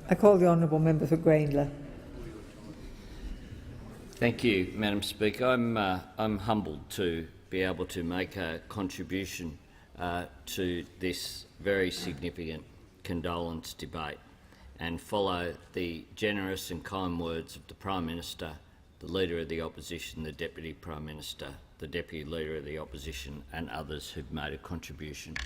I call the honourable member for Greenlaw. Thank you, Madam Speaker. I'm humbled to be able to make a contribution to this very significant condolence debate and follow the generous and kind words of the Prime Minister, the Leader of the Opposition, the Deputy Prime Minister, the Deputy Leader of the Opposition and others who've made a contribution.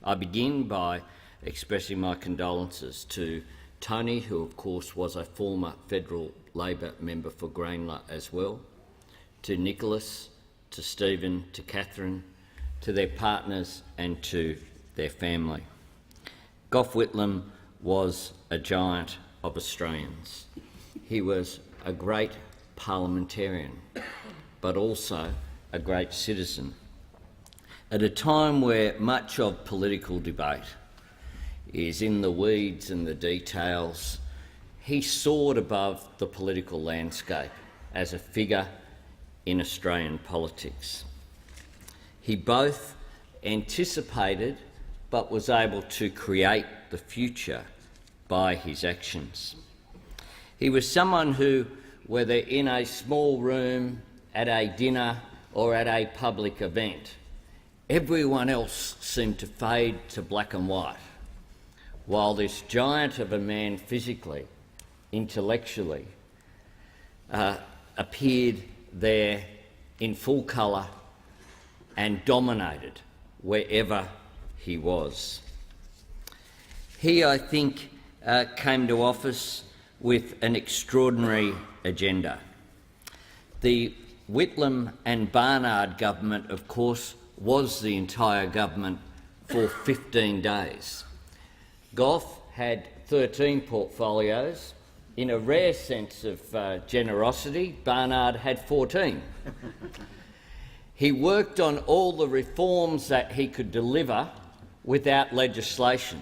I begin by expressing my condolences to Tony, who of course was a former federal Labor member for Greenlaw as well, to Nicholas, to Stephen, to Catherine, to their partners and to their family. Gough Whitlam was a giant of Australians. He was a great parliamentarian, but also a great citizen. At a time where much of political debate is in the weeds and the details, he soared above the political landscape as a figure in Australian politics. He both anticipated but was able to create the future by his actions. He was someone who, whether in a small room, at a dinner or at a public event, everyone else seemed to fade to black and white, while this giant of a man physically, intellectually, appeared there in full colour and dominated wherever he was. He, I think, came to office with an extraordinary agenda. The Whitlam and Barnard government, of course, was the entire government for 15 days. Gough had 13 portfolios. In a rare sense of generosity, Barnard had 14. He worked on all the reforms that he could deliver without legislation,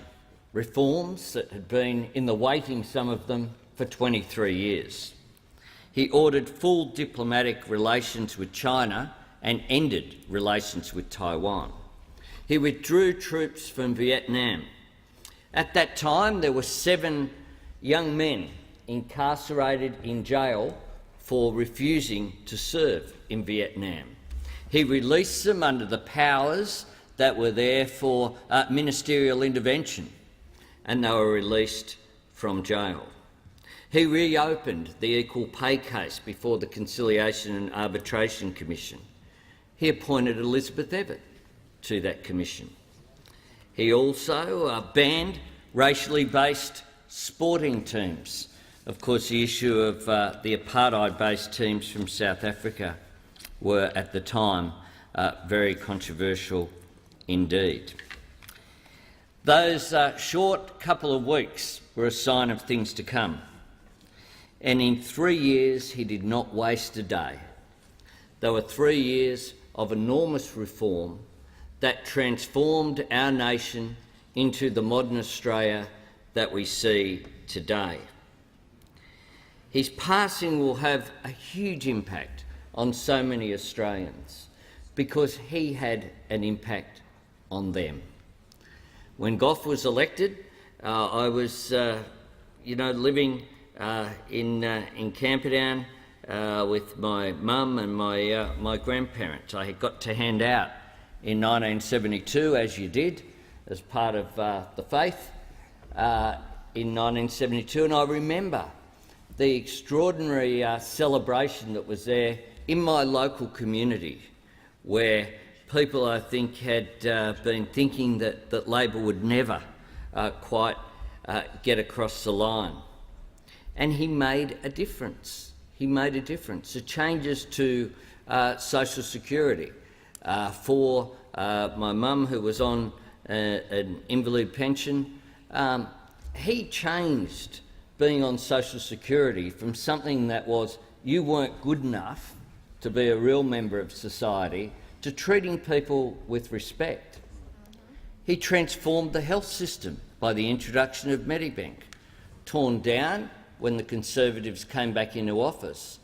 reforms that had been in the waiting, some of them, for 23 years. He ordered full diplomatic relations with China and ended relations with Taiwan. He withdrew troops from Vietnam. At that time, there were 7 young men incarcerated in jail for refusing to serve in Vietnam. He released them under the powers that were there for ministerial intervention, and they were released from jail. He reopened the equal pay case before the Conciliation and Arbitration Commission. He appointed Elizabeth Evatt to that commission. He also banned racially based sporting teams. Of course, the issue of the apartheid-based teams from South Africa were at the time very controversial indeed. Those short couple of weeks were a sign of things to come, and in 3 years he did not waste a day. They were 3 years of enormous reform that transformed our nation into the modern Australia that we see today. His passing will have a huge impact on so many Australians because he had an impact on them. When Gough was elected, I was, living in Camperdown with my mum and my grandparents. I had got to hand out in 1972, as you did, as part of the faith in 1972, and I remember the extraordinary celebration that was there in my local community, where people, I think, had been thinking that Labor would never quite get across the line. And he made a difference. He made a difference. The changes to social security for my mum, who was on an invalid pension, he changed being on social security from something that was you weren't good enough to be a real member of society to treating people with respect. He transformed the health system by the introduction of Medibank, torn down when the Conservatives came back into office,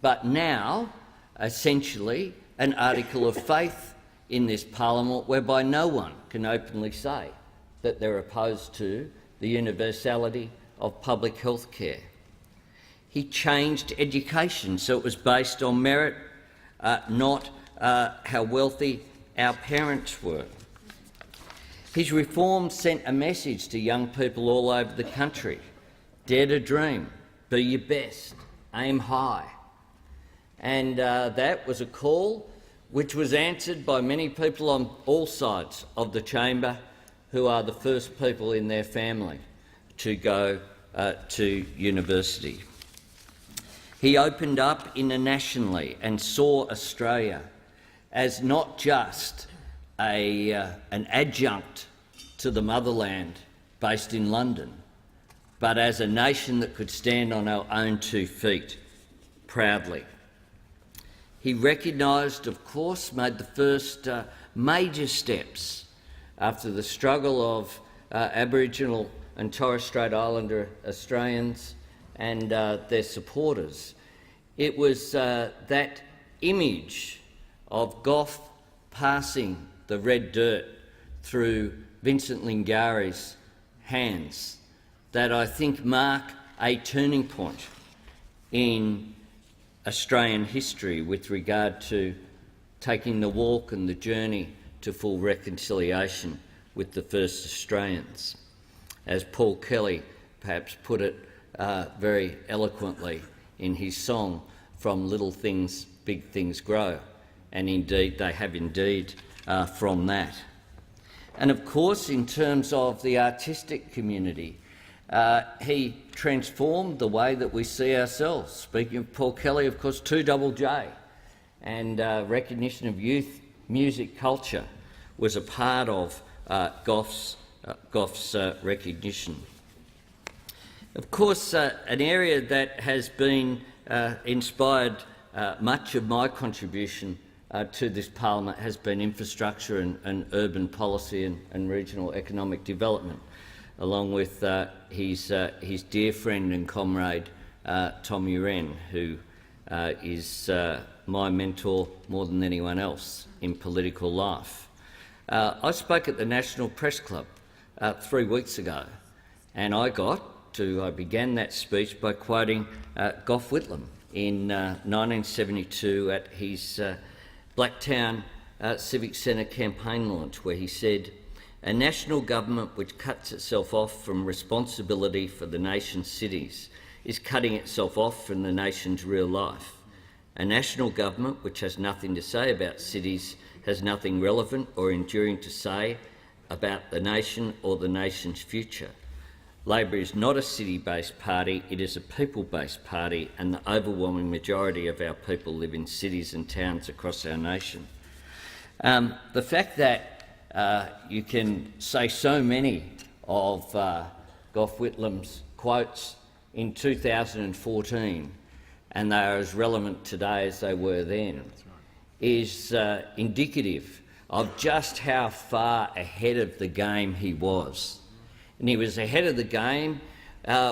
but now essentially an article of faith in this parliament whereby no one can openly say that they're opposed to the universality of public health care. He changed education so it was based on merit, not how wealthy our parents were. His reforms sent a message to young people all over the country: dare to dream, be your best, aim high. And that was a call which was answered by many people on all sides of the chamber, who are the first people in their family to go to university. He opened up internationally and saw Australia as not just an adjunct to the motherland based in London, but as a nation that could stand on our own 2 feet proudly. He recognised, of course, made the first major steps after the struggle of Aboriginal and Torres Strait Islander Australians and their supporters. It was that image of Gough passing the red dirt through Vincent Lingari's hands that I think mark a turning point in Australian history with regard to taking the walk and the journey to full reconciliation with the first Australians. As Paul Kelly perhaps put it very eloquently in his song, "From little things, big things grow," and indeed they have from that. And of course, in terms of the artistic community, he transformed the way that we see ourselves. Speaking of Paul Kelly, of course, 2JJ and recognition of youth music culture was a part of Gough's recognition. Of course, an area that has been inspired much of my contribution to this parliament has been infrastructure and urban policy and regional economic development, along with his dear friend and comrade Tom Uren, who is my mentor more than anyone else in political life. I spoke at the National Press Club 3 weeks ago, and I began that speech by quoting Gough Whitlam in 1972 at his Blacktown Civic Centre campaign launch, where he said, "A national government which cuts itself off from responsibility for the nation's cities is cutting itself off from the nation's real life. A national government which has nothing to say about cities has nothing relevant or enduring to say about the nation or the nation's future. Labor is not a city-based party, it is a people-based party, and the overwhelming majority of our people live in cities and towns across our nation." The fact that you can say so many of Gough Whitlam's quotes in 2014 and they are as relevant today as they were then is indicative of just how far ahead of the game he was. And he was ahead of the game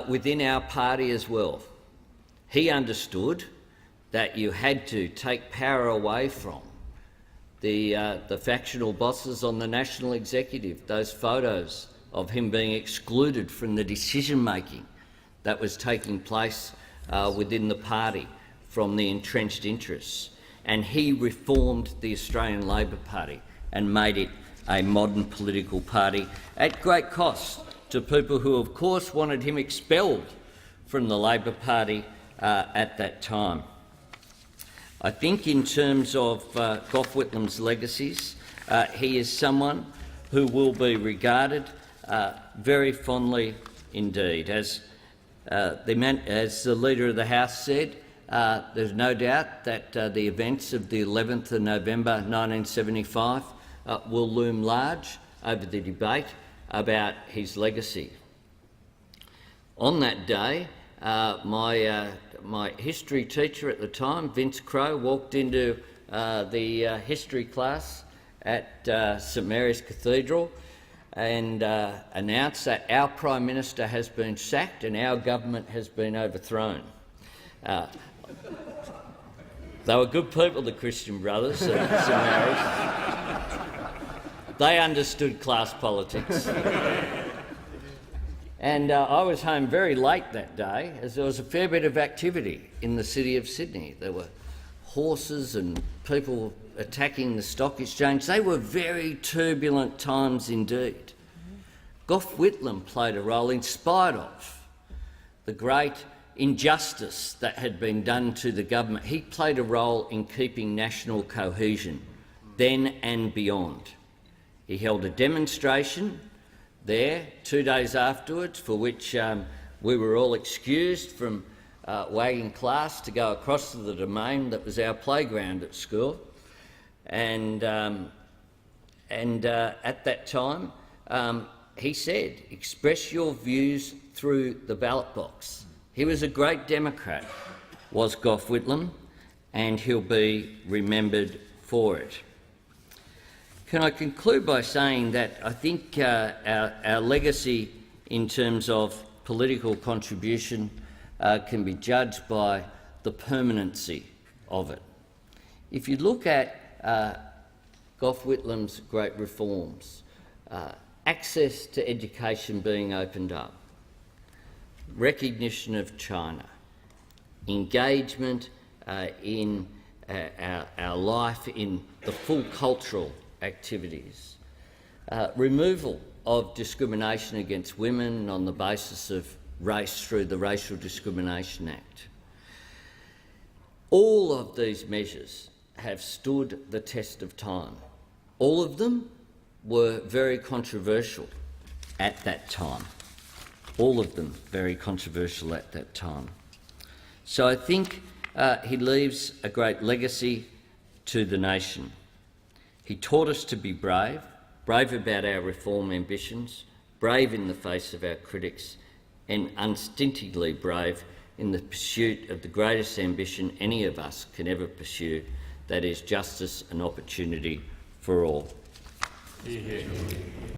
within our party as well. He understood that you had to take power away from the factional bosses on the national executive, those photos of him being excluded from the decision-making that was taking place within the party from the entrenched interests. And he reformed the Australian Labor Party and made it a modern political party at great cost to people who, of course, wanted him expelled from the Labor Party at that time. I think in terms of Gough Whitlam's legacies, he is someone who will be regarded very fondly indeed. As the Leader of the House said, there's no doubt that the events of the 11th of November 1975 will loom large over the debate about his legacy. On that day, my history teacher at the time, Vince Crowe, walked into the history class at St Mary's Cathedral and announced that our Prime Minister has been sacked and our government has been overthrown. They were good people, the Christian Brothers at St Mary's. They understood class politics. And I was home very late that day, as there was a fair bit of activity in the city of Sydney. There were horses and people attacking the stock exchange. They were very turbulent times indeed. Gough Whitlam played a role in spite of the great injustice that had been done to the government. He played a role in keeping national cohesion then and beyond. He held a demonstration there 2 days afterwards, for which we were all excused from wagging class to go across to the domain that was our playground at school. And at that time, he said, "Express your views through the ballot box." He was a great Democrat, was Gough Whitlam, and he'll be remembered for it. Can I conclude by saying that I think our legacy in terms of political contribution can be judged by the permanency of it. If you look at Gough Whitlam's great reforms, access to education being opened up, recognition of China, engagement in our life in the full cultural activities, removal of discrimination against women on the basis of race through the Racial Discrimination Act. All of these measures have stood the test of time. All of them were very controversial at that time. All of them very controversial at that time. So I think he leaves a great legacy to the nation. He taught us to be brave, brave about our reform ambitions, brave in the face of our critics, and unstintingly brave in the pursuit of the greatest ambition any of us can ever pursue, that is justice and opportunity for all.